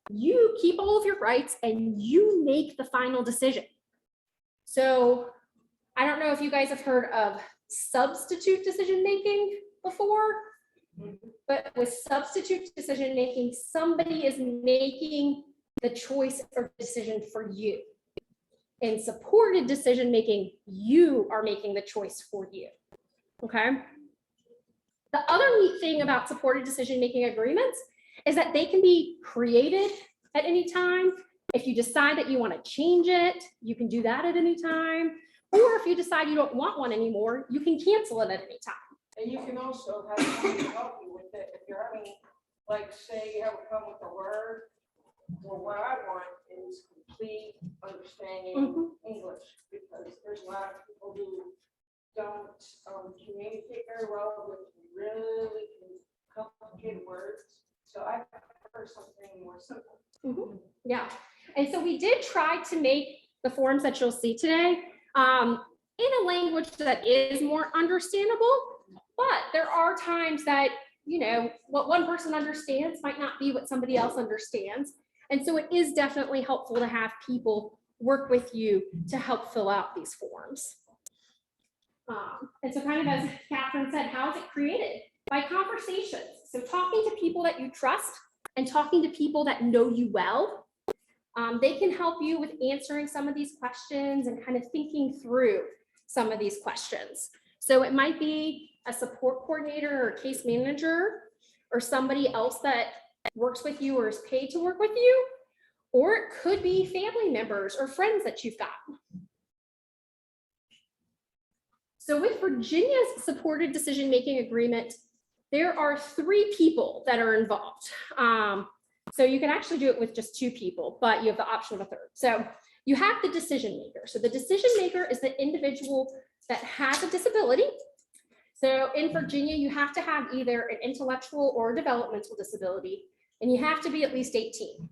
you keep all of your rights and you make the final decision. So I don't know if you guys have heard of substitute decision-making before, but with substitute decision-making, somebody is making the choice or decision for you. In supported decision-making, you are making the choice for you, okay? The other neat thing about supported decision-making agreements is that they can be created at any time. If you decide that you want to change it, you can do that at any time. Or if you decide you don't want one anymore, you can cancel it at any time. And you can also have somebody help you with it. If you're having, like, say you have a problem with a word, well, what I want is complete understanding English, because there's a lot of people who don't communicate very well with really complicated words. So I prefer something more simple. Yeah, and so we did try to make the forms that you'll see today in a language that is more understandable, but there are times that, you know, what one person understands might not be what somebody else understands. And so it is definitely helpful to have people work with you to help fill out these forms. And so kind of as Catherine said, how is it created? By conversations. So talking to people that you trust and talking to people that know you well. They can help you with answering some of these questions and kind of thinking through some of these questions. So it might be a support coordinator or case manager or somebody else that works with you or is paid to work with you, or it could be family members or friends that you've got. So with Virginia's supported decision-making agreement, there are 3 people that are involved. So you can actually do it with just 2 people, but you have the option of a 3rd. So you have the decision maker. So the decision maker is the individual that has a disability. So in Virginia, you have to have either an intellectual or developmental disability, and you have to be at least 18.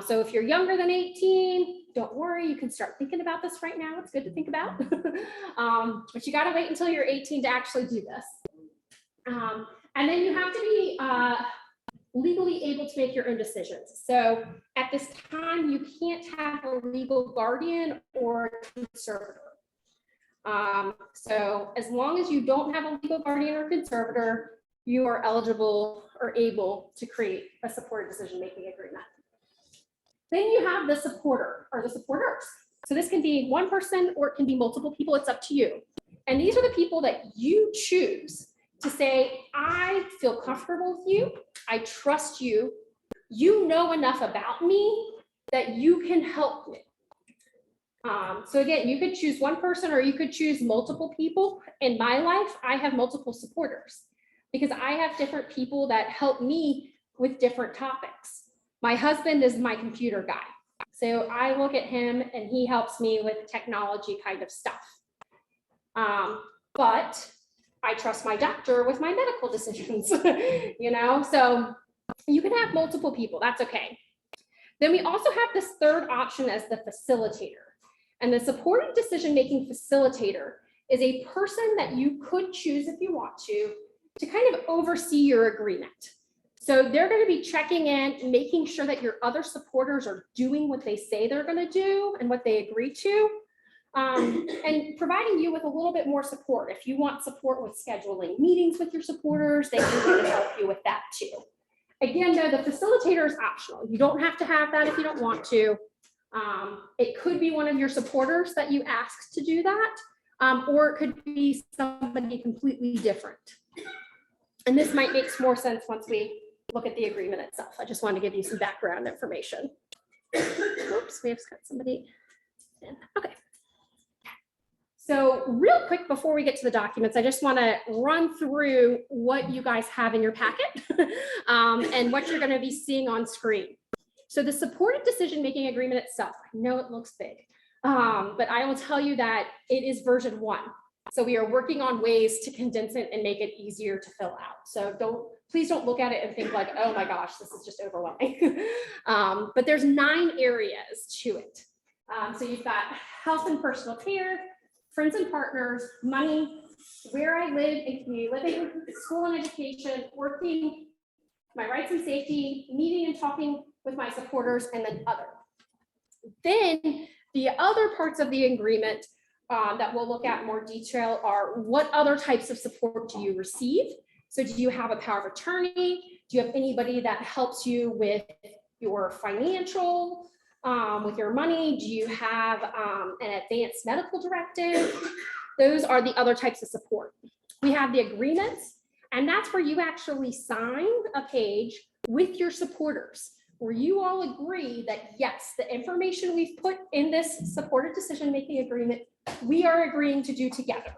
So if you're younger than 18, don't worry, you can start thinking about this right now. It's good to think about. But you got to wait until you're 18 to actually do this. And then you have to be legally able to make your own decisions. So at this time, you can't have a legal guardian or conservator. So as long as you don't have a legal guardian or conservator, you are eligible or able to create a supported decision-making agreement. Then you have the supporter or the supporters. So this can be one person or it can be multiple people. It's up to you. And these are the people that you choose to say, I feel comfortable with you. I trust you. You know enough about me that you can help me. So again, you could choose one person or you could choose multiple people. In my life, I have multiple supporters because I have different people that help me with different topics. My husband is my computer guy. So I look at him and he helps me with technology kind of stuff. But I trust my doctor with my medical decisions, you know? So you can have multiple people, that's okay. Then we also have this 3rd option as the facilitator. And the supported decision-making facilitator is a person that you could choose if you want to kind of oversee your agreement. So they're going to be checking in, making sure that your other supporters are doing what they say they're going to do and what they agree to, and providing you with a little bit more support. If you want support with scheduling meetings with your supporters, they can really help you with that too. Again, though, the facilitator is optional. You don't have to have that if you don't want to. It could be one of your supporters that you ask to do that, or it could be somebody completely different. And this might make more sense once we look at the agreement itself. I just wanted to give you some background information. Oops, we have got somebody in. Okay. So real quick before we get to the documents, I just want to run through what you guys have in your packet and what you're going to be seeing on screen. So the supported decision-making agreement itself, I know it looks big, but I will tell you that it is version 1. So we are working on ways to condense it and make it easier to fill out. So please don't look at it and think like, oh my gosh, this is just overwhelming. But there's 9 areas to it. So you've got health and personal care, friends and partners, money, where I live and community living, school and education, working, my rights and safety, meeting and talking with my supporters, and then other. Then the other parts of the agreement that we'll look at in more detail are what other types of support do you receive? So do you have a power of attorney? Do you have anybody that helps you with your financial, with your money? Do you have an advanced medical directive? Those are the other types of support. We have the agreements, and that's where you actually sign a page with your supporters, where you all agree that yes, the information we've put in this supported decision-making agreement, we are agreeing to do together.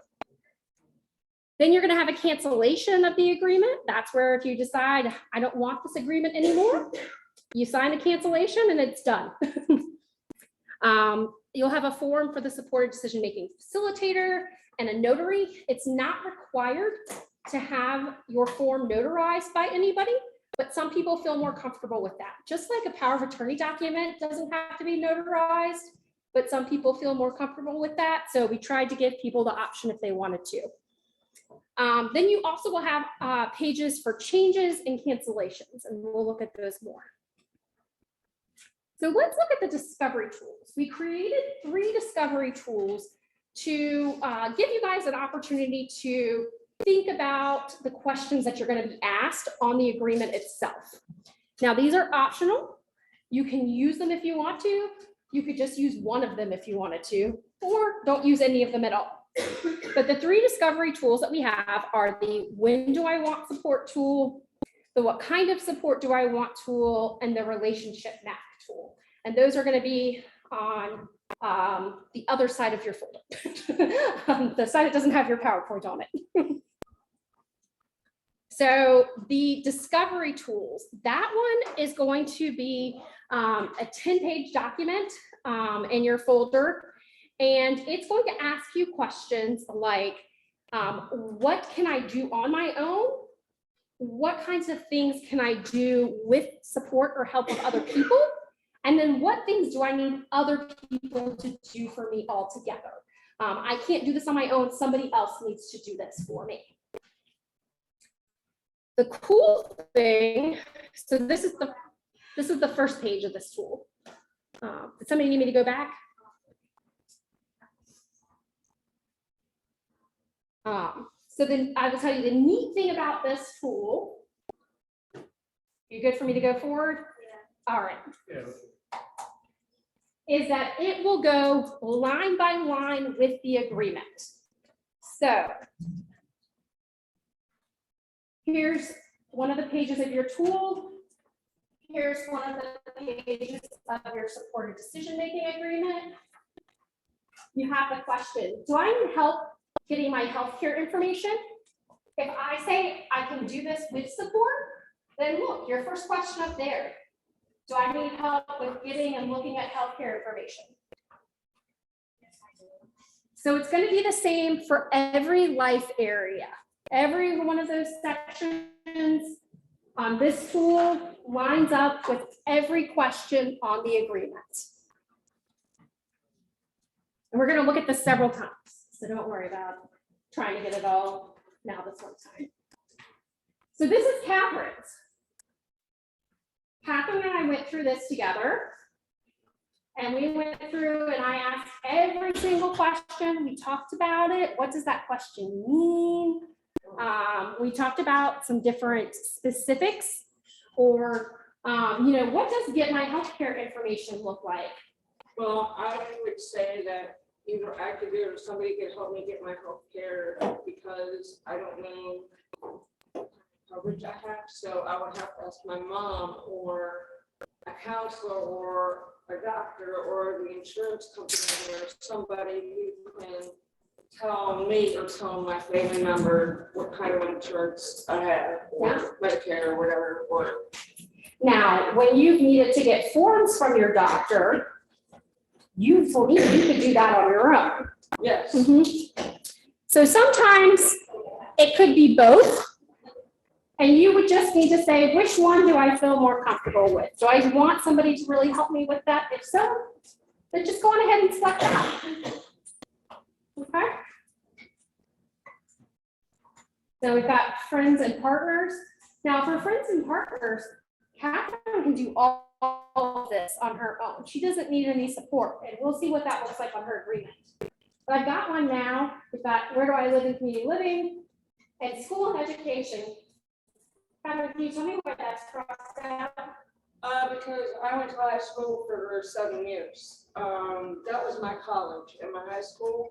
Then you're going to have a cancellation of the agreement. That's where if you decide, I don't want this agreement anymore, you sign a cancellation and it's done. You'll have a form for the supported decision-making facilitator and a notary. It's not required to have your form notarized by anybody, but some people feel more comfortable with that. Just like a power of attorney document doesn't have to be notarized, but some people feel more comfortable with that. So we tried to give people the option if they wanted to. Then you also will have pages for changes and cancellations, and we'll look at those more. So let's look at the discovery tools. We created 3 discovery tools to give you guys an opportunity to think about the questions that you're going to be asked on the agreement itself. Now, these are optional. You can use them if you want to. You could just use one of them if you wanted to, or don't use any of them at all. But the 3 discovery tools that we have are the when do I want support tool, the what kind of support do I want tool, and the relationship map tool. And those are going to be on the other side of your folder, the side that doesn't have your PowerPoint on it. So the discovery tools, that one is going to be a 10-page document in your folder. And it's going to ask you questions like, what can I do on my own? What kinds of things can I do with support or help of other people? And then what things do I need other people to do for me all together? I can't do this on my own. Somebody else needs to do this for me. The cool thing, so this is the first page of this tool. Did somebody need me to go back? So then I will tell you the neat thing about this tool. You good for me to go forward? Yeah. All right. Yeah. Is that it will go line by line with the agreement. So here's one of the pages of your tool. Here's one of the pages of your supported decision-making agreement. You have the question, do I need help getting my healthcare information? If I say I can do this with support, then look, your first question up there. Do I need help with getting and looking at healthcare information? So it's going to be the same for every life area. Every one of those sections on this tool lines up with every question on the agreement. And we're going to look at this several times, so don't worry about trying to get it all now this one time. So this is Catherine's. Catherine and I went through this together, and we went through and I asked every single question. We talked about it. What does that question mean? We talked about some different specifics, or what does get my healthcare information look like? Well, I would say that either I could do it or somebody could help me get my healthcare because I don't know coverage I have. So I would have to ask my mom or a counselor or a doctor or the insurance company or somebody who can tell me or tell my family member what kind of insurance I have or Medicare or whatever. Or now, when you've needed to get forms from your doctor, you could do that on your own. yes. Mm-hmm. So sometimes it could be both. And you would just need to say, which one do I feel more comfortable with? Do I want somebody to really help me with that? If so, then just go on ahead and select that. Okay. So we've got friends and partners. Now for friends and partners, Catherine can do all of this on her own. She doesn't need any support, and we'll see what that looks like on her agreement. But I've got one now. We've got where do I live in community living and school and education. Catherine, can you tell me why that's crossed out? Because I went to high school for 7 years. That was my college and my high school.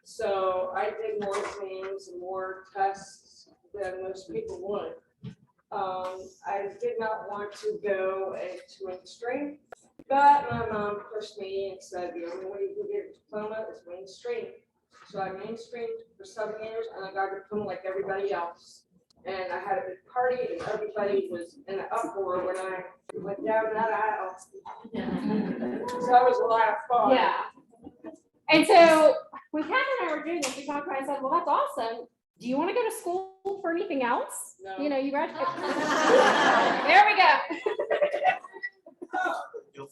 So I did more exams and more tests than most people would. I did not want to go to mainstream, but my mom pushed me and said, the only way you can get a diploma is mainstream. So I mainstreamed for 7 years and I got a diploma like everybody else. And I had a big party and everybody was in an uproar when I went down that aisle. So that was a lot of fun. Yeah. And so when Catherine and I were doing this, we talked about it and said, well, that's awesome. Do you want to go to school for anything else? No. You know, you graduate. There we go.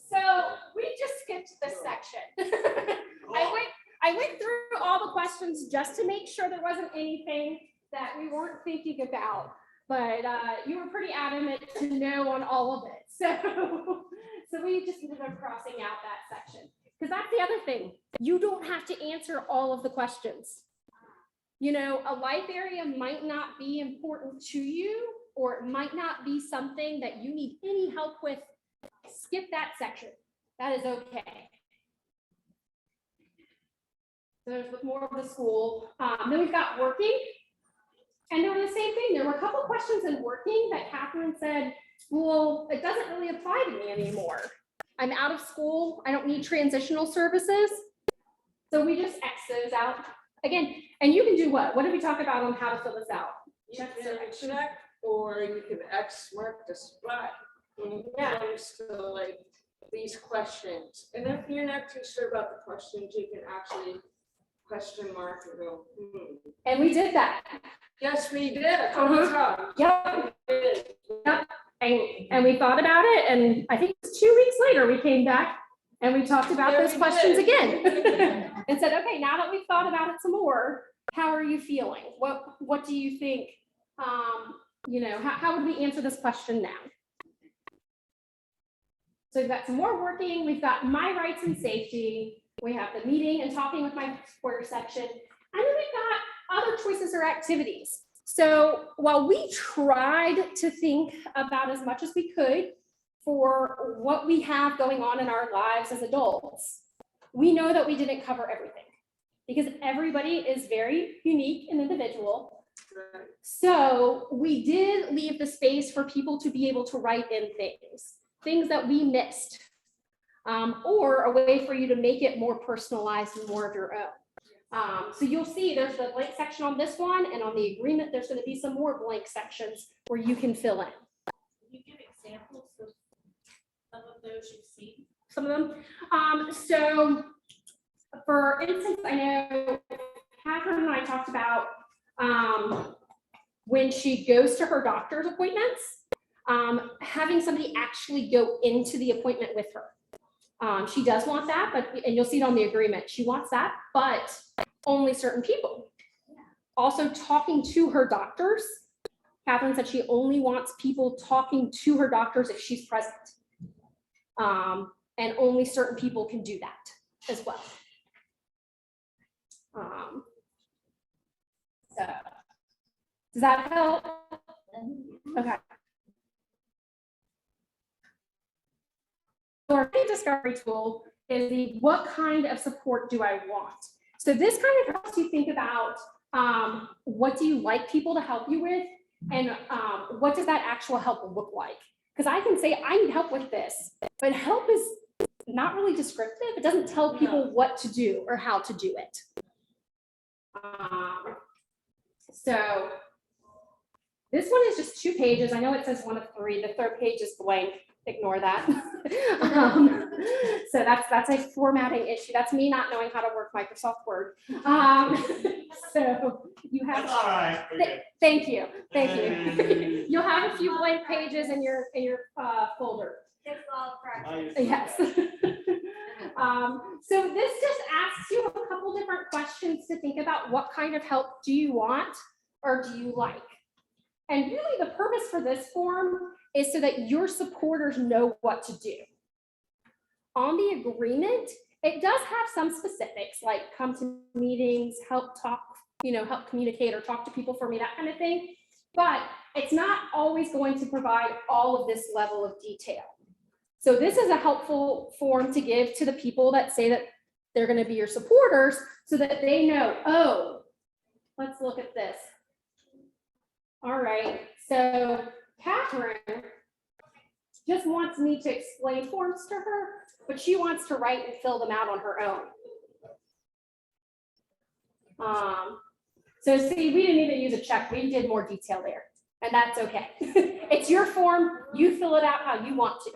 So we just skipped this section. I went through all the questions just to make sure there wasn't anything that we weren't thinking about, but you were pretty adamant to no on all of it. So we just ended up crossing out that section. Because that's the other thing. You don't have to answer all of the questions. You know, a life area might not be important to you, or it might not be something that you need any help with. Skip that section. That is okay. So there's more of the school. Then we've got working. And they were the same thing. There were a couple questions in working that Catherine said, well, it doesn't really apply to me anymore. I'm out of school. I don't need transitional services. So we just X those out. Again, and you can do what? What did we talk about on how to fill this out? You can check, or you can X mark the spot when it comes to like these questions. And if you're not too sure about the questions, you can actually question mark and go, And we did that. Yes, we did a couple of times. Yep. Yep. And we thought about it, and I think it was 2 weeks later we came back and we talked about Yeah, those we questions did. again and said, okay, now that we've thought about it some more, how are you feeling? What do you think? You know, how would we answer this question now? So we've got some more working. We've got my rights and safety. We have the meeting and talking with my supporter section, and then we've got other choices or activities. So while we tried to think about as much as we could for what we have going on in our lives as adults, we know that we didn't cover everything because everybody is very unique and individual. So we did leave the space for people to be able to write in things that we missed, or a way for you to make it more personalized and more of your own. So you'll see there's the blank section on this one, and on the agreement, there's going to be some more blank sections where you can fill in. Can you give examples of some of those you've seen? Some of them. So for instance, I know Catherine and I talked about when she goes to her doctor's appointments, having somebody actually go into the appointment with her. She does want that, and you'll see it on the agreement. She wants that, but only certain people. Also talking to her doctors. Catherine said she only wants people talking to her doctors if she's present. And only certain people can do that as well. So does that help? Okay. So our big discovery tool is the what kind of support do I want? So this kind of helps you think about what do you like people to help you with, and what does that actual help look like? Because I can say I need help with this, but help is not really descriptive. It doesn't tell people what to do or how to do it. So this one is just 2 pages. I know it says 1 of 3. The 3rd page is blank. Ignore that. So that's a formatting issue. That's me not knowing how to work Microsoft Word. So you have. That's all right. Thank you. You'll have a few blank pages in your folder. It's all practice. Yes. So this just asks you a couple different questions to think about. What kind of help do you want or do you like? And really the purpose for this form is so that your supporters know what to do. On the agreement, it does have some specifics like come to meetings, help talk, help communicate or talk to people for me, that kind of thing. But it's not always going to provide all of this level of detail. So this is a helpful form to give to the people that say that they're going to be your supporters so that they know, oh, let's look at this. All right, so Catherine just wants me to explain forms to her, but she wants to write and fill them out on her own. So see, we didn't even use a check. We did more detail there, and that's okay. It's your form. You fill it out how you want to.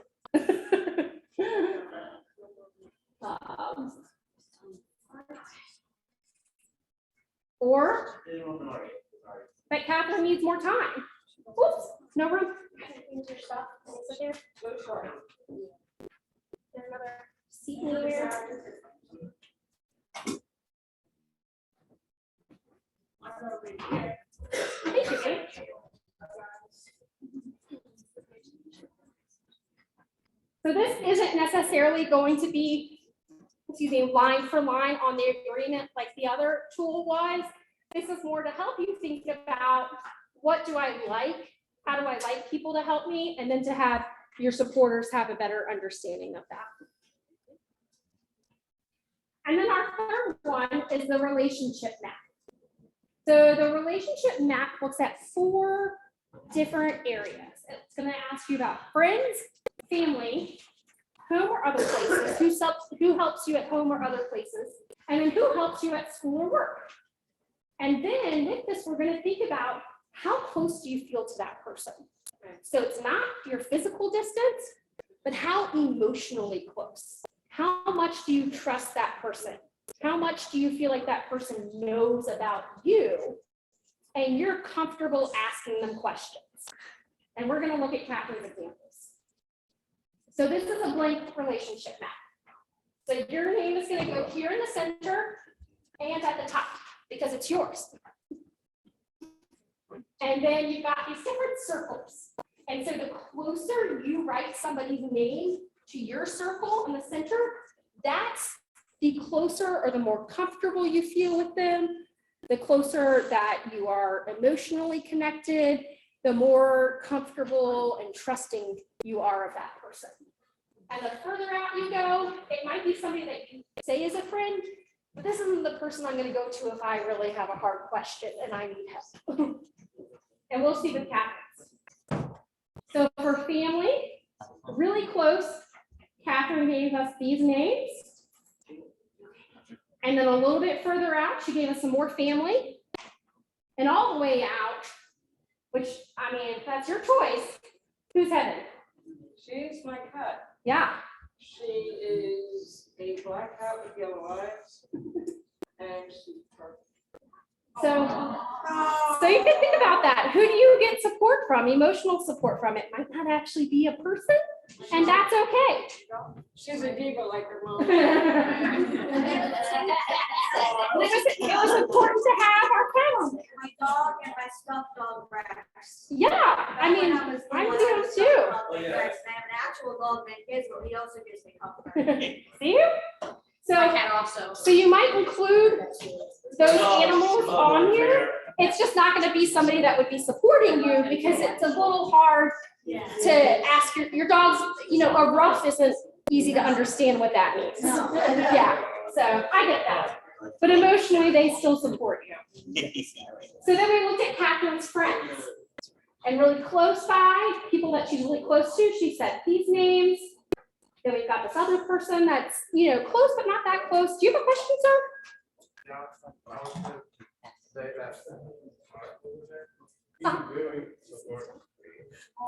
Or that Catherine needs more time. Oops, no room. There's another seat here. Thank you. So this isn't necessarily going to be, line for line on the agreement like the other tool was. This is more to help you think about what do I like, how do I like people to help me, and then to have your supporters have a better understanding of that. And then our third one is the relationship map. So the relationship map looks at 4 different areas. It's going to ask you about friends, family, home or other places, who helps you at home or other places, and then who helps you at school or work. And then with this, we're going to think about how close do you feel to that person? So it's not your physical distance, but how emotionally close. How much do you trust that person? How much do you feel like that person knows about you and you're comfortable asking them questions? And we're going to look at Catherine's examples. So this is a blank relationship map. So your name is going to go here in the center and at the top because it's yours. And then you've got these different circles. And so the closer you write somebody's name to your circle in the center, that's the closer or the more comfortable you feel with them, the closer that you are emotionally connected, the more comfortable and trusting you are of that person. And the further out you go, it might be somebody that you say is a friend, but this isn't the person I'm going to go to if I really have a hard question and I need help. And we'll see what happens. So for family, really close, Catherine gave us these names. And then a little bit further out, she gave us some more family. And all the way out, which, I mean, that's your choice. Who's headed? She's my cat. Yeah. She is a black cat with yellow eyes, and she's perfect. So you can think about that. Who do you get support from, emotional support from? It might not actually be a person, and that's okay. She's a diva like her mom. It was important to have our cat. My dog and my stuffed dog Rex. Yeah, I mean, I'm doing too. I have an actual dog named Kids, but he also gives me comfort. See? So you might include those animals on here. It's just not going to be somebody that would be supporting you because it's a little hard to ask your dog's, a rough isn't easy to understand what that means. Yeah, so I get that. But emotionally, they still support you. So then we looked at Catherine's friends. And really close by, people that she's really close to, she said these names. Then we've got this other person that's, close but not that close. Do you have a question, sir? Yeah, I was going to say that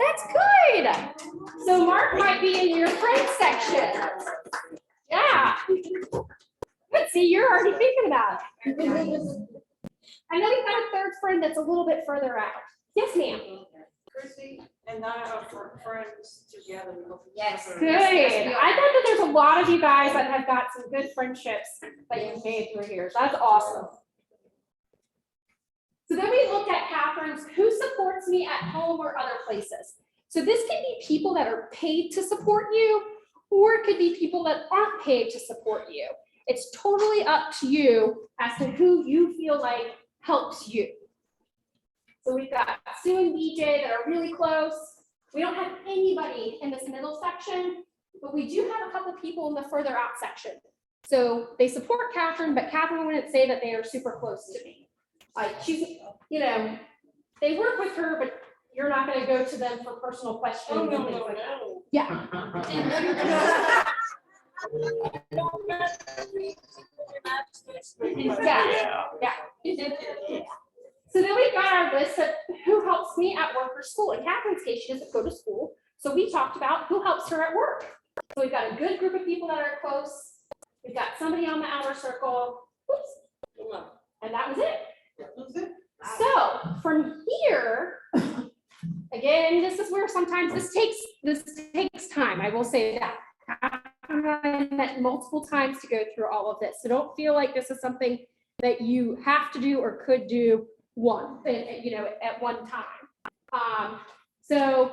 That's good. So Mark might be in your friend section. Yeah. But see, you're already thinking about it. I know you've got a third friend that's a little bit further out. Yes, ma'am. Chrissy and I are friends together. Yes. Good. I thought that there's a lot of you guys that have got some good friendships that you've made through here. So that's awesome. So then we looked at Catherine's who supports me at home or other places. So this can be people that are paid to support you, or it could be people that aren't paid to support you. It's totally up to you as to who you feel like helps you. So we've got Sue and BJ that are really close. We don't have anybody in this middle section, but we do have a couple people in the further out section. So they support Catherine, but Catherine wouldn't say that they are super close to me. Like she's, you know, they work with her, but you're not going to go to them for personal questions Oh, and no, things no, like that. no. Yeah. Yeah. So then we've got our list of who helps me at work or school. In Catherine's case, she doesn't go to school. So we talked about who helps her at work. So we've got a good group of people that are close. We've got somebody on the outer circle. Oops. And that was it. So from here, again, this is where sometimes this takes time. I will say that. I've met multiple times to go through all of this. So don't feel like this is something that you have to do or could do at one time. So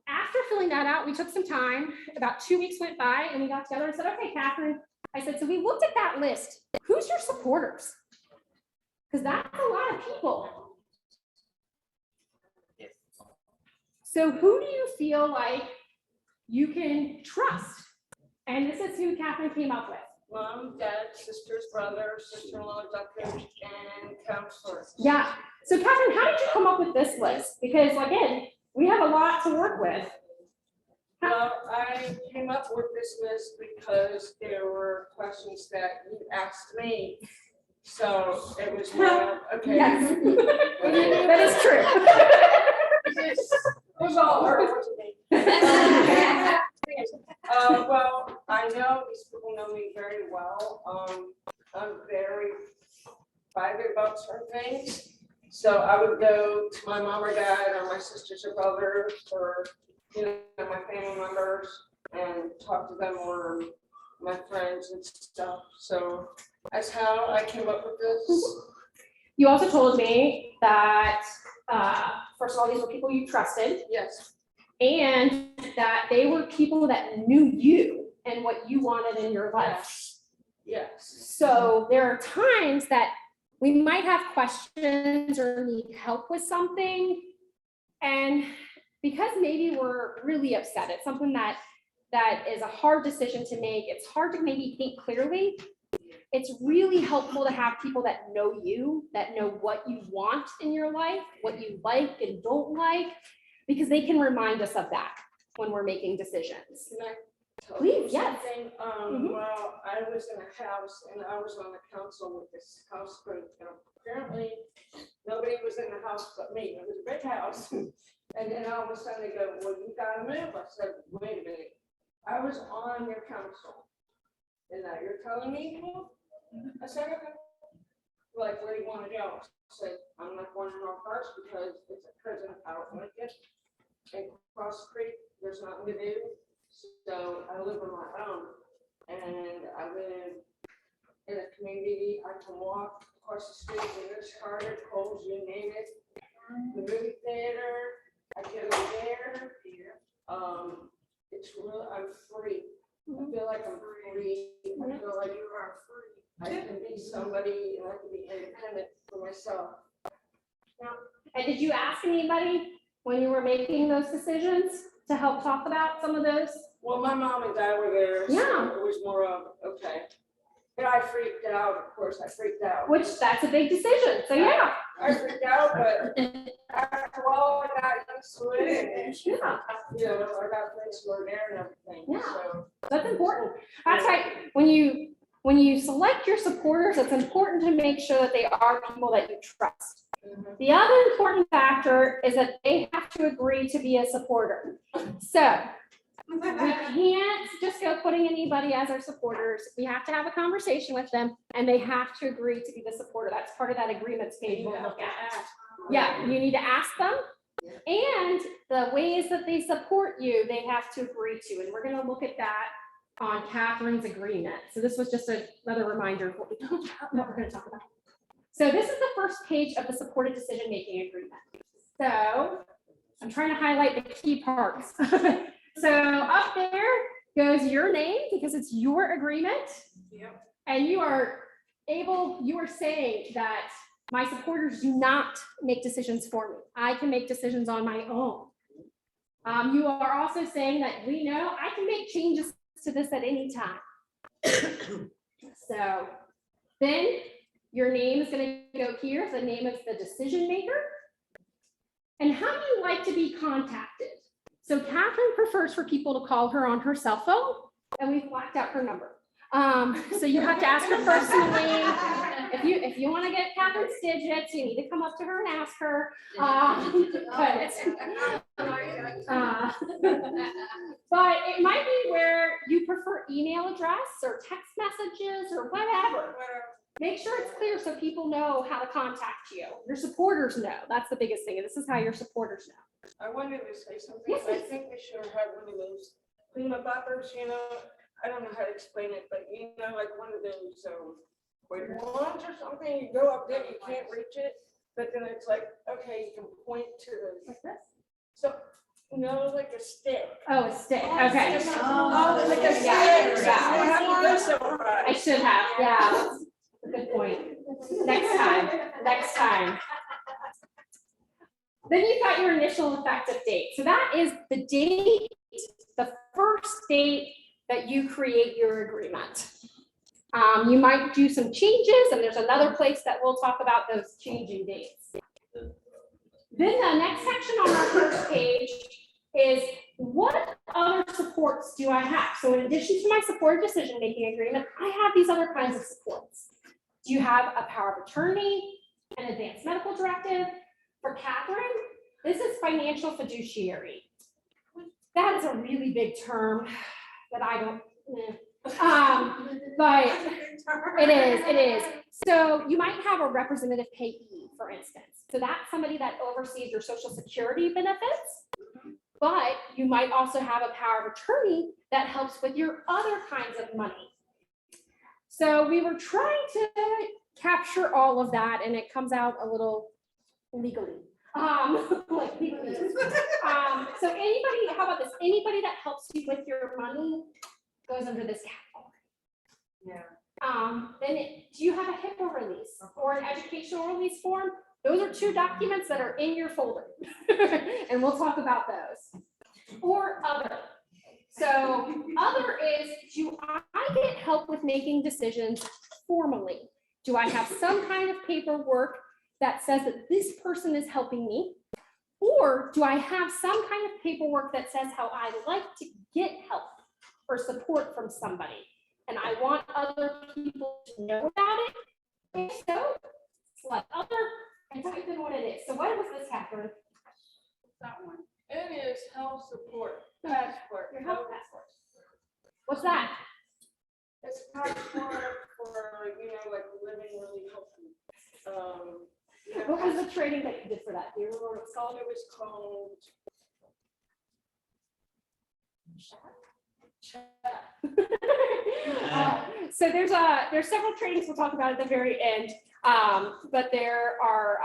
after filling that out, we took some time. About 2 weeks went by and we got together and said, okay, Catherine, I said, so we looked at that list. Who's your supporters? Because that's a lot of people. So who do you feel like you can trust? And this is who Catherine came up with. Mom, dad, sisters, brothers, sister-in-law, doctors, and counselors. Yeah. So Catherine, how did you come up with this list? Because again, we have a lot to work with. Well, I came up with this list because there were questions that you asked me. So it was more, okay. Yes. That is true. It was all her, wasn't it? Well, I know these people know me very well. I'm very private about certain things. So I would go to my mom or dad or my sisters or brothers or, my family members and talk to them or my friends and stuff. So that's how I came up with this. You also told me that, first of all, these were people you trusted. Yes. And that they were people that knew you and what you wanted in your life. Yes. So there are times that we might have questions or need help with something. And because maybe we're really upset, it's something that is a hard decision to make. It's hard to maybe think clearly. It's really helpful to have people that know you, that know what you want in your life, what you like and don't like, because they can remind us of that when we're making decisions. Can I tell Please, you yes. something? Well, I was in a house and I was on the council with this house group. And apparently, nobody was in the house but me. It was a big house. And then all of a sudden they go, well, you gotta move. I said, wait a minute. I was on your council. And now you're telling me? I said, okay. Like, where do you want to go? I said, I'm not going to North Parks because it's a prison out in Lincoln. And Cross Creek, there's nothing to do. So I live on my own. And I live in a community. I can walk across the street, English Carter, Coles, you name it. The movie theater, I get over there. It's real, I'm free. I feel like I'm free. I feel like you are free. I can be somebody and I can be independent for myself. And did you ask anybody when you were making those decisions to help talk about some of those? Well, my mom and dad were there. So Yeah. it was more of, okay. But I freaked out, of course, I freaked out. Which that's a big decision. So yeah. I freaked out, but after all, I got used to it. And, Yeah. I got friends who were there and everything. Yeah. So, That's important. That's right. When you select your supporters, it's important to make sure that they are people that you trust. The other important factor is that they have to agree to be a supporter. So we can't just go putting anybody as our supporters. We have to have a conversation with them and they have to agree to be the supporter. That's part of that agreements page we'll look at. Yeah, you need to ask them. And the ways that they support you, they have to agree to. And we're going to look at that on Catherine's agreement. So this was just another reminder of what we talked about, what we're going to talk about. So this is the first page of the supported decision-making agreement. So I'm trying to highlight the key parts. So up there goes your name because it's your agreement. Yep. And you are saying that my supporters do not make decisions for me. I can make decisions on my own. You are also saying that we know I can make changes to this at any time. So then your name is going to go here, the name of the decision maker. And how do you like to be contacted? So Catherine prefers for people to call her on her cell phone, and we've blacked out her number. So you have to ask her personally. If you want to get Catherine's digits, you need to come up to her and ask her. But it might be where you prefer email address or text messages or whatever. Make sure it's clear so people know how to contact you. Your supporters know. That's the biggest thing. This is how your supporters know. I wanted to say something. Yes, I please. think we should have one of those prima buffers, you know, I don't know how to explain it, but you know, like one of those, like wands or something, you go up there, you can't reach it, but then it's like, okay, you can point to the, Like this? so, no, like a stick. Oh, a stick. Okay. Oh, like a Yeah, stick. yeah. I have one so I right. should have. Yeah. That's a good point. Next time. Next time. Then you've got your initial effective date. So that is the date, the first date that you create your agreement. You might do some changes, and there's another place that we'll talk about those changing dates. Then the next section on our first page is what other supports do I have? So in addition to my supported decision-making agreement, I have these other kinds of supports. Do you have a power of attorney, an advanced medical directive? For Catherine, this is financial fiduciary. That is a really big term that I don't, but it is. So you might have a representative payee, for instance. So that's somebody that oversees your Social Security benefits, but you might also have a power of attorney that helps with your other kinds of money. So we were trying to capture all of that, and it comes out a little legally. Like legalese. So anybody, how about this? Anybody that helps you with your money goes under this category. Yeah. Do you have a HIPAA release or an educational release form? Those are two documents that are in your folder. And we'll talk about those. Or other. So other is, do I get help with making decisions formally? Do I have some kind of paperwork that says that this person is helping me? Or do I have some kind of paperwork that says how I like to get help or support from somebody? And I want other people to know about it. If so, select other and type in what it is. So what was this, Catherine? That one. It is health support passport. Your health passport. What's that? It's passport for, you know, like living really healthy. You know, What was the training that you did for that? Do you remember what it's called? it was called. So there's several trainings we'll talk about at the very end, but there are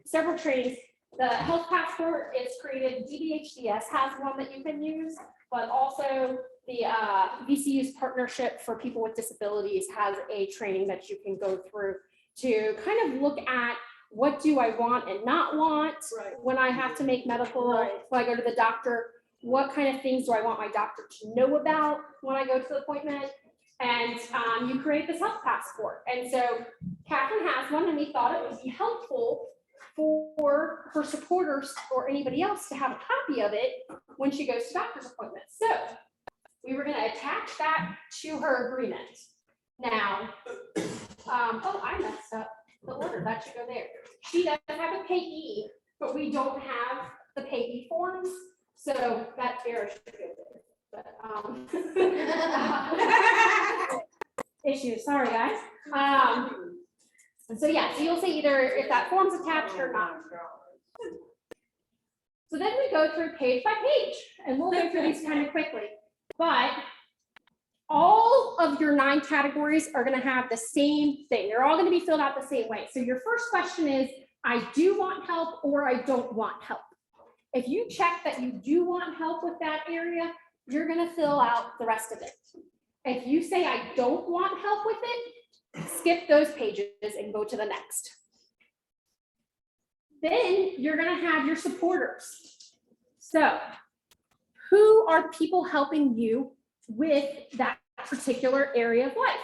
several trainings. The health passport is created. DBHDS has one that you can use, but also the VCU's partnership for people with disabilities has a training that you can go through to kind of look at what do I want and not want when I have to make medical, when I go to the doctor. What kind of things do I want my doctor to know about when I go to the appointment? And you create this health passport. And so Catherine has one, and we thought it would be helpful for her supporters or anybody else to have a copy of it when she goes to doctor's appointments. So we were going to attach that to her agreement. Now, oh, I messed up the order. That should go there. She does have a payee, but we don't have the payee forms. So that error should go there. But issues, sorry guys. So yeah, so you'll see either if that form's attached or not. So then we go through page by page, and we'll go through these kind of quickly. But all of your 9 categories are going to have the same thing. They're all going to be filled out the same way. So your first question is, I do want help or I don't want help. If you check that you do want help with that area, you're gonna fill out the rest of it. If you say, I don't want help with it, skip those pages and go to the next. Then you're gonna have your supporters. So who are people helping you with that particular area of life?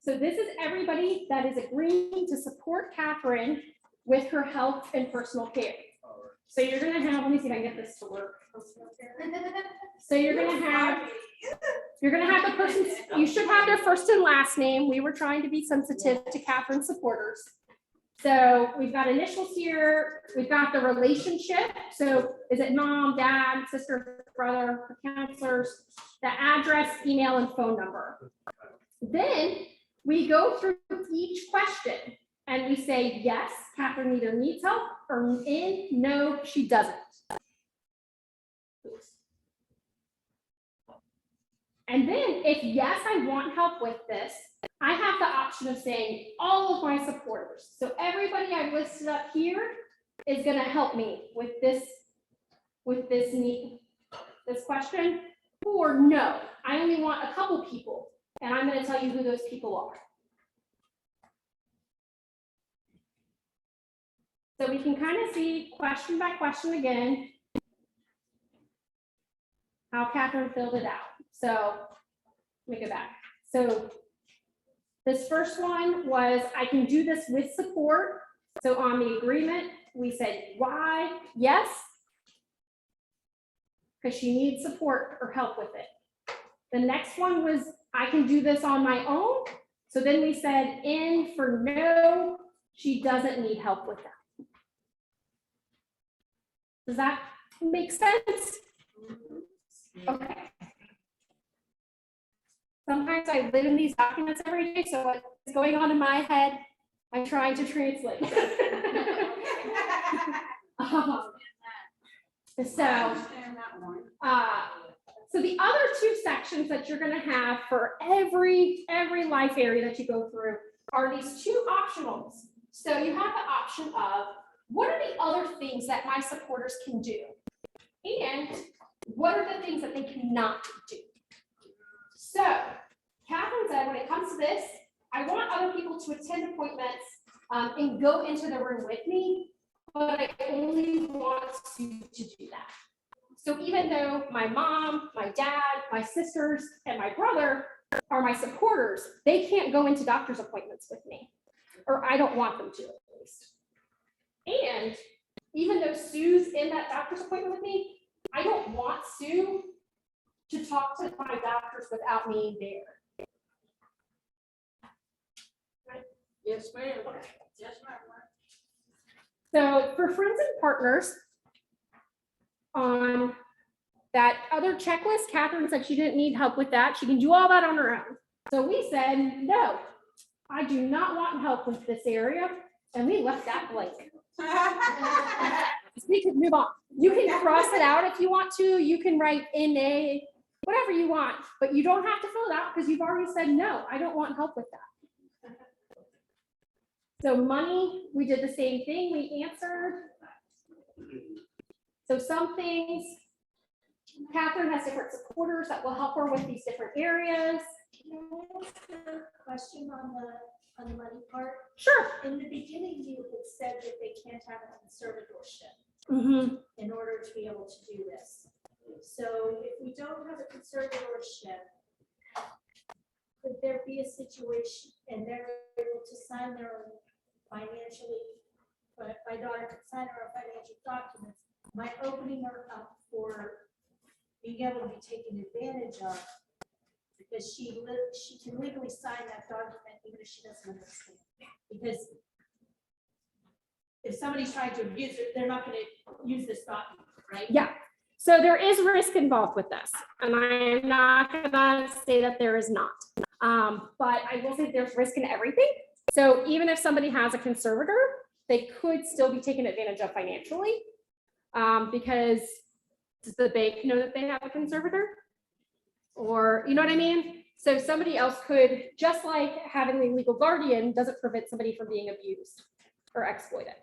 So this is everybody that is agreeing to support Catherine with her health and personal care. So you're gonna have, let me see if I can get this to work. So you're gonna have the person, you should have their first and last name. We were trying to be sensitive to Catherine's supporters. So we've got initials here, we've got the relationship. So is it mom, dad, sister, brother, counselors, the address, email, and phone number. Then we go through each question and we say, yes, Catherine either needs help, or no, she doesn't. And then if yes, I want help with this, I have the option of saying all of my supporters. So everybody I've listed up here is gonna help me with this question, or no, I only want a couple people, and I'm gonna tell you who those people are. So we can kind of see question by question again, how Catherine filled it out. So let me go back. So this first one was, I can do this with support. So on the agreement, we said why, yes, because she needs support or help with it. The next one was, I can do this on my own. So then we said in for no, she doesn't need help with that. Does that make sense? Okay. Sometimes I live in these documents every day, so what's going on in my head, I'm trying to translate. So the other two sections that you're gonna have for every life area that you go through are these two optionals. So you have the option of, what are the other things that my supporters can do? And what are the things that they cannot do? So Catherine said, when it comes to this, I want other people to attend appointments and go into the room with me, but I only want to do that. So even though my mom, my dad, my sisters, and my brother are my supporters, they can't go into doctor's appointments with me, or I don't want them to, at least. And even though Sue's in that doctor's appointment with me, I don't want Sue to talk to my doctors without me there. Yes, ma'am. Yes, ma'am. So for friends and partners, on that other checklist, Catherine said she didn't need help with that. She can do all that on her own. So we said, no, I do not want help with this area. And we left that blank. We could move on. You can cross it out if you want to. You can write NA, whatever you want, but you don't have to fill it out because you've already said, no, I don't want help with that. So money, we did the same thing. We answered. So some things, Catherine has different supporters that will help her with these different areas. Can I ask a question on the money part? Sure. In the beginning, you had said that they can't have a conservatorship in order to be able to do this. So if we don't have a conservatorship, could there be a situation and they're able to sign their own financially, but my daughter could sign her own financial documents, am I opening her up for being able to be taken advantage of? Because she can legally sign that document even if she doesn't understand. Because if somebody's trying to abuse it, they're not going to use this document, right? Yeah. So there is risk involved with this, and I'm not gonna say that there is not. But I will say there's risk in everything. So even if somebody has a conservator, they could still be taken advantage of financially, because does the bank know that they have a conservator? Or, you know what I mean? So somebody else could, just like having a legal guardian doesn't prevent somebody from being abused or exploited.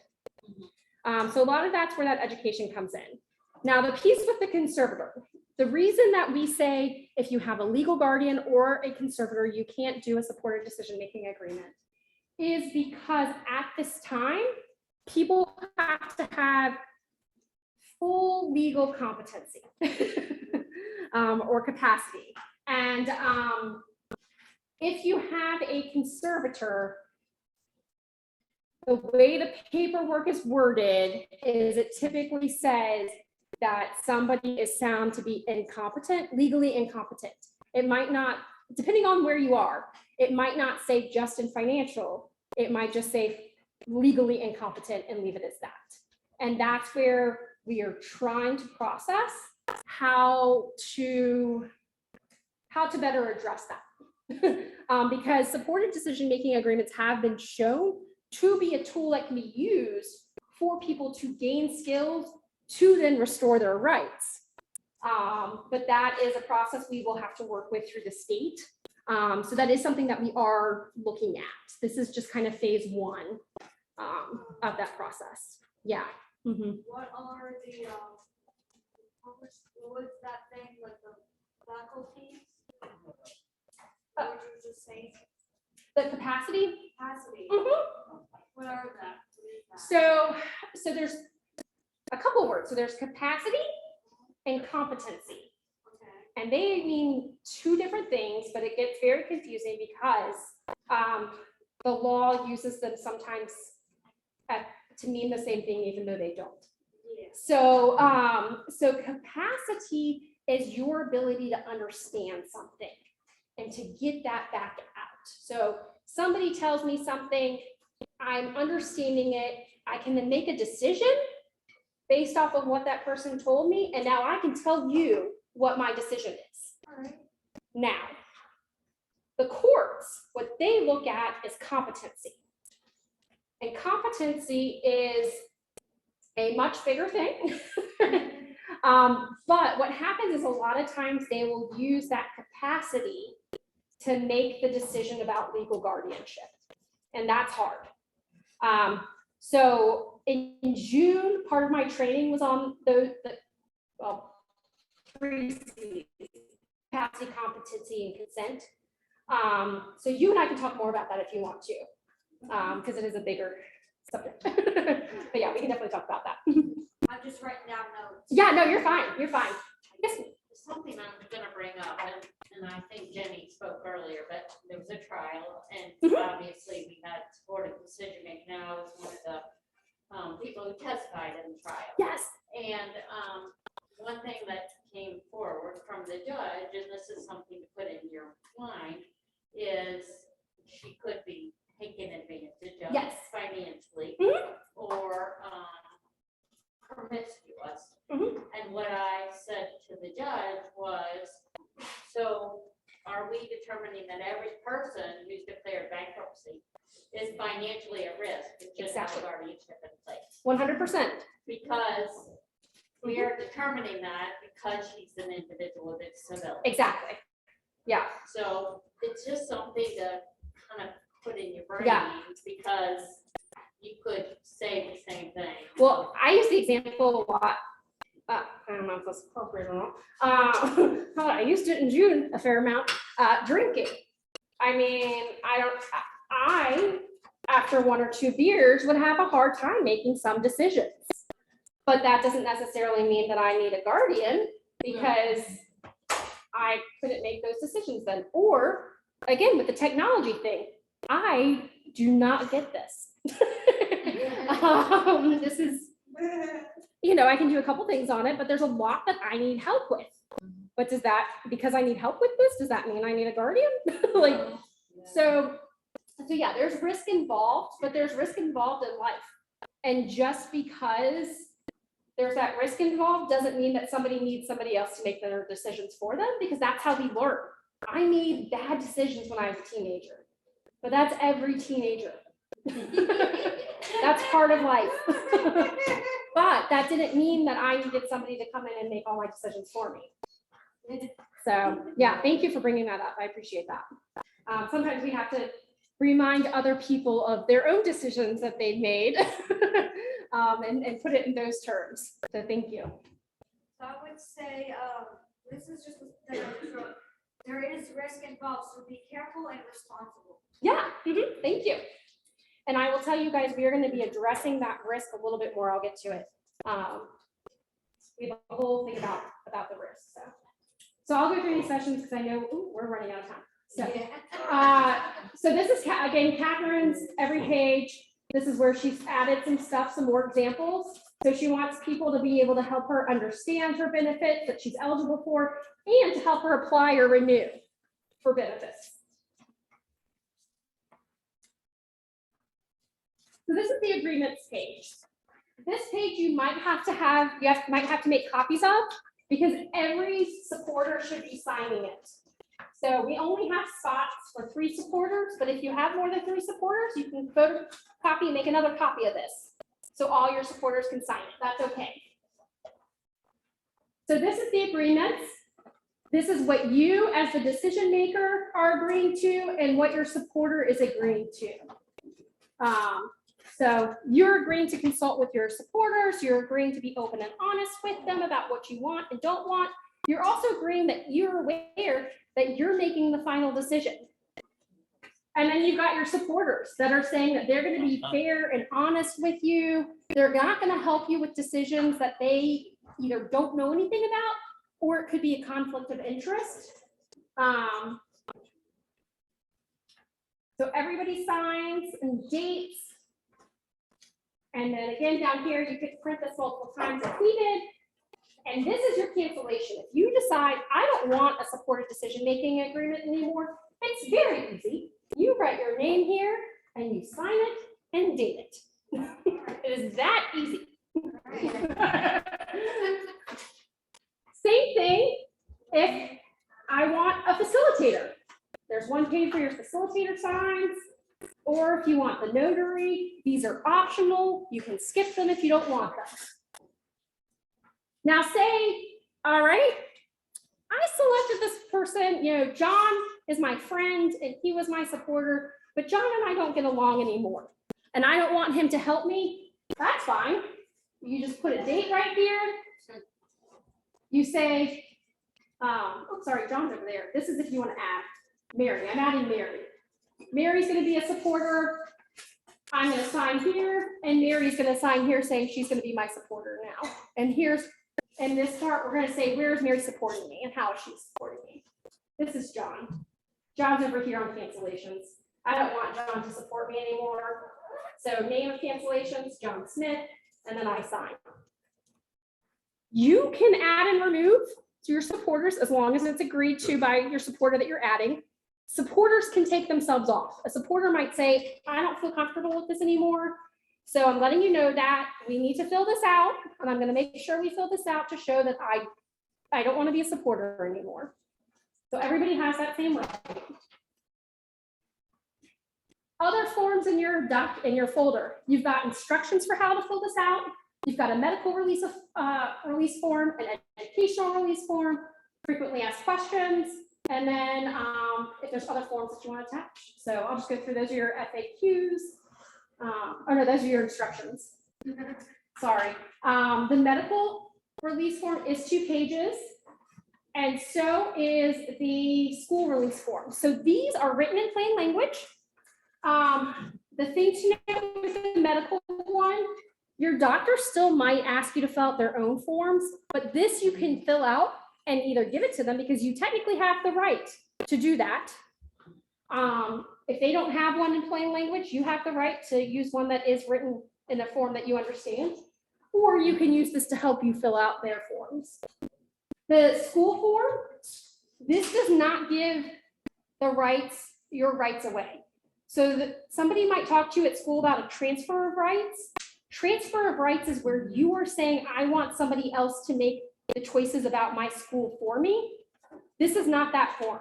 So a lot of that's where that education comes in. Now, the piece with the conservator, the reason that we say if you have a legal guardian or a conservator, you can't do a supported decision-making agreement is because at this time, people have to have full legal competency or capacity. And if you have a conservator, the way the paperwork is worded is it typically says that somebody is found to be incompetent, legally incompetent. It might not, depending on where you are, it might not say just in financial, it might just say legally incompetent and leave it as that. And that's where we are trying to process how to better address that. Because supported decision-making agreements have been shown to be a tool that can be used for people to gain skills to then restore their rights. But that is a process we will have to work with through the state. So that is something that we are looking at. This is just kind of phase one of that process. Yeah. Mm-hmm. What are the, what was that thing, like the faculties? What were you just saying? The capacity. Capacity. Mm-hmm. What are that? What is that? So there's a couple words. So there's capacity and competency. Okay. And they mean two different things, but it gets very confusing because the law uses them sometimes to mean the same thing, even though they don't. Yeah. So capacity is your ability to understand something and to get that back out. So somebody tells me something, I'm understanding it, I can then make a decision based off of what that person told me, and now I can tell you what my decision is. All right. Now, the courts, what they look at is competency. And competency is a much bigger thing. But what happens is a lot of times they will use that capacity to make the decision about legal guardianship. And that's hard. So in June, part of my training was on three C's: capacity, competency, and consent. So you and I can talk more about that if you want to, because it is a bigger subject. But yeah, we can definitely talk about that. I'm just writing down notes. Yeah, no, you're fine. You're fine. Yes. Something I'm gonna bring up, and I think Jenny spoke earlier, but there was a trial, and obviously we had supportive decision making. Now I was one of the people who testified in the trial. Yes. And one thing that came forward from the judge, and this is something to put in your mind, is she could be taken advantage of Yes. financially or promiscuous. And what I said to the judge was, so are we determining that every person who's declared bankruptcy is financially at risk to just have a Exactly. guardianship in place? 100%. Because we are determining that because she's an individual with disability. Exactly. Yeah. So it's just something to kind of put in your brain, Yeah. because you could say the same thing. Well, I use the example a lot. I don't know if that's appropriate or not. I used it in June a fair amount. Drinking. I mean, I, after one or two beers, would have a hard time making some decisions. But that doesn't necessarily mean that I need a guardian, because I couldn't make those decisions then. Or again, with the technology thing, I do not get this. This is, I can do a couple things on it, but there's a lot that I need help with. But does that, because I need help with this, does that mean I need a guardian? So yeah, there's risk involved, but there's risk involved in life. And just because there's that risk involved doesn't mean that somebody needs somebody else to make their decisions for them, because that's how we learn. I made bad decisions when I was a teenager, but that's every teenager. That's part of life. But that didn't mean that I needed somebody to come in and make all my decisions for me. So yeah, thank you for bringing that up. I appreciate that. Sometimes we have to remind other people of their own decisions that they've made and put it in those terms. So thank you. So I would say, this is just that I just wrote, there is risk involved, so be careful and responsible. Yeah, thank you. And I will tell you guys, we are going to be addressing that risk a little bit more. I'll get to it. We have a whole thing about the risk. So I'll go through these sessions because I know we're running out of time. So, so this is again Catherine's every page. This is where she's added some stuff, some more examples. So she wants people to be able to help her understand her benefits that she's eligible for, and to help her apply or renew for benefits. So this is the agreements page. This page you might have to make copies of, because every supporter should be signing it. So we only have spots for 3 supporters, but if you have more than 3 supporters, you can photocopy and make another copy of this. So all your supporters can sign it. That's okay. So this is the agreements. This is what you as the decision maker are agreeing to and what your supporter is agreeing to. So you're agreeing to consult with your supporters. You're agreeing to be open and honest with them about what you want and don't want. You're also agreeing that you're aware that you're making the final decision. And then you've got your supporters that are saying that they're going to be fair and honest with you. They're not going to help you with decisions that they either don't know anything about, or it could be a conflict of interest. So everybody signs and dates. And then again, down here, you could print this multiple times if needed. And this is your cancellation. If you decide, I don't want a supported decision-making agreement anymore, it's very easy. You write your name here and you sign it and date it. It is that easy. Same thing if I want a facilitator. There's one page for your facilitator signs, or if you want the notary, these are optional. You can skip them if you don't want them. Now say, all right, I selected this person, John is my friend and he was my supporter, but John and I don't get along anymore. And I don't want him to help me. That's fine. You just put a date right here. You say, sorry, John's over there. This is if you want to add Mary. I'm adding Mary. Mary's going to be a supporter. I'm going to sign here, and Mary's going to sign here saying she's going to be my supporter now. And in this part, we're going to say, where's Mary supporting me and how is she supporting me? This is John. John's over here on cancellations. I don't want John to support me anymore. So name of cancellations, John Smith, and then I sign. You can add and remove to your supporters as long as it's agreed to by your supporter that you're adding. Supporters can take themselves off. A supporter might say, I don't feel comfortable with this anymore. So I'm letting you know that we need to fill this out, and I'm going to make sure we fill this out to show that I don't want to be a supporter anymore. So everybody has that same right. Other forms in your folder. You've got instructions for how to fill this out. You've got a medical release form, an educational release form, frequently asked questions, and then if there's other forms that you want to attach. So I'll just go through. Those are your FAQs. Those are your instructions. Sorry. The medical release form is 2 pages, and so is the school release form. So these are written in plain language. The thing to know with the medical one, your doctor still might ask you to fill out their own forms, but this you can fill out and either give it to them because you technically have the right to do that. If they don't have one in plain language, you have the right to use one that is written in a form that you understand, or you can use this to help you fill out their forms. The school form, this does not give your rights away. So somebody might talk to you at school about a transfer of rights. Transfer of rights is where you are saying, I want somebody else to make the choices about my school for me. This is not that form.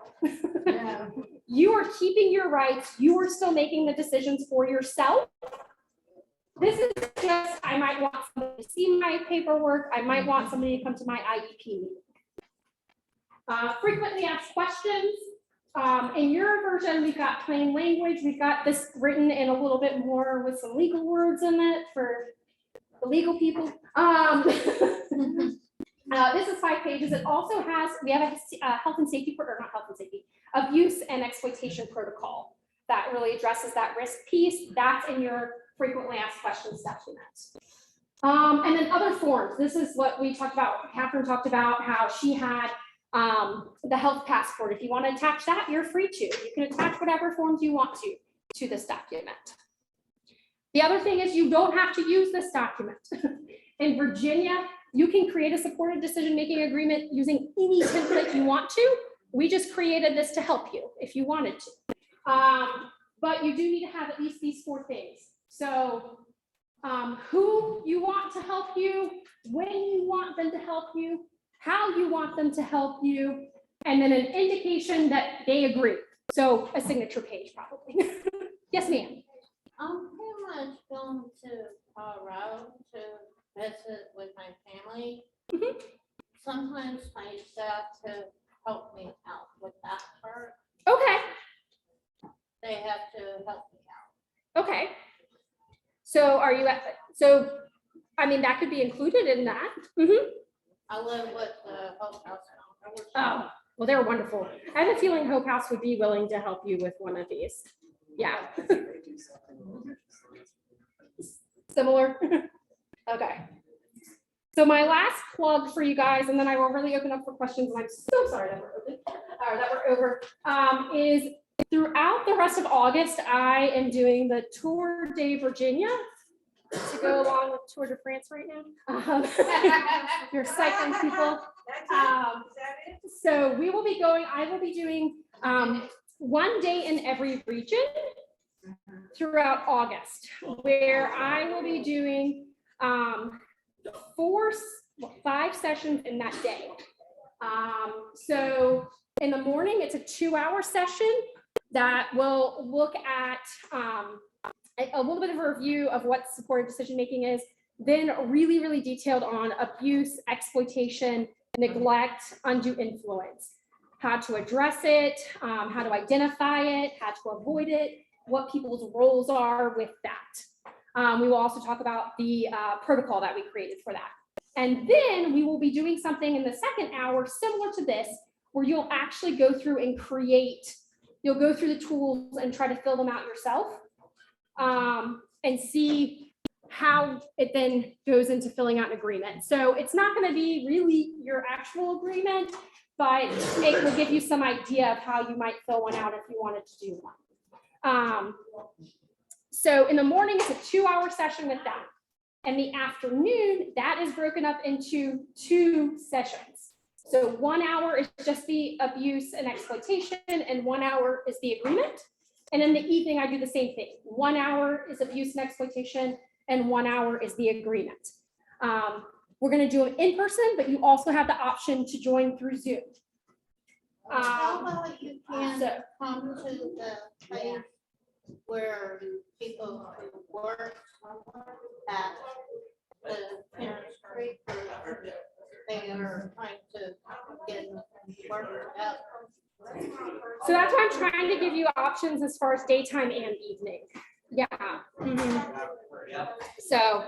Yeah. You are keeping your rights. You are still making the decisions for yourself. This is just, I might want somebody to see my paperwork. I might want somebody to come to my IEP meeting. Frequently asked questions. In your version, we've got plain language. We've got this written in a little bit more with some legal words in it for the legal people. This is 5 pages. It also has, we have a health and safety, or not health and safety, abuse and exploitation protocol that really addresses that risk piece. That's in your frequently asked questions document. And then other forms. This is what we talked about. Catherine talked about how she had the health passport. If you want to attach that, you're free to. You can attach whatever forms you want to this document. The other thing is you don't have to use this document. In Virginia, you can create a supported decision-making agreement using any template you want to. We just created this to help you if you wanted to. But you do need to have at least these 4 things. So who you want to help you, when you want them to help you, how you want them to help you, and then an indication that they agree. So a signature page probably. Yes, ma'am. I'm pretty much going to Colorado to visit with my family. Mhm. Sometimes my staff to help me out with that part. Okay, They have to help me out. okay. So are you at, so, I mean, that could be included in that. Mhm. I live with the Hope House. Oh, well, they're wonderful. I have a feeling Hope House would be willing to help you with one of these. Yeah. Similar? Okay. So my last plug for you guys, and then I will really open up for questions, and I'm so sorry that we're open, or that we're over, is throughout the rest of August, I am doing the Tour de Virginia to go along with Tour de France right now. You're cycling people. That's it? Is that it? So we will be going, I will be doing 1 day in every region throughout August, where I will be doing 5 sessions in that day. So in the morning, it's a 2-hour session that will look at a little bit of a review of what supportive decision-making is, then really, really detailed on abuse, exploitation, neglect, undue influence, how to address it, how to identify it, how to avoid it, what people's roles are with that. We will also talk about the protocol that we created for that. And then we will be doing something in the second hour similar to this, where you'll actually go through and create, you'll go through the tools and try to fill them out yourself, and see how it then goes into filling out an agreement. So it's not going to be really your actual agreement, but it will give you some idea of how you might fill one out if you wanted to do one. So in the morning, it's a 2-hour session with that. In the afternoon, that is broken up into 2 sessions. So 1 hour is just the abuse and exploitation, and 1 hour is the agreement. And in the evening, I do the same thing. 1 hour is abuse and exploitation, and 1 hour is the agreement. We're going to do them in person, but you also have the option to join through Zoom. How about you can so- come to the place where people who work at the parents' street, they are trying to get work out. So that's why I'm trying to give you options as far as daytime and evening. Yeah. Mhm. So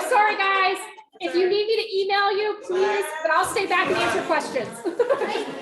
sorry, guys. If you need me to email you, please, but I'll stay back and answer questions.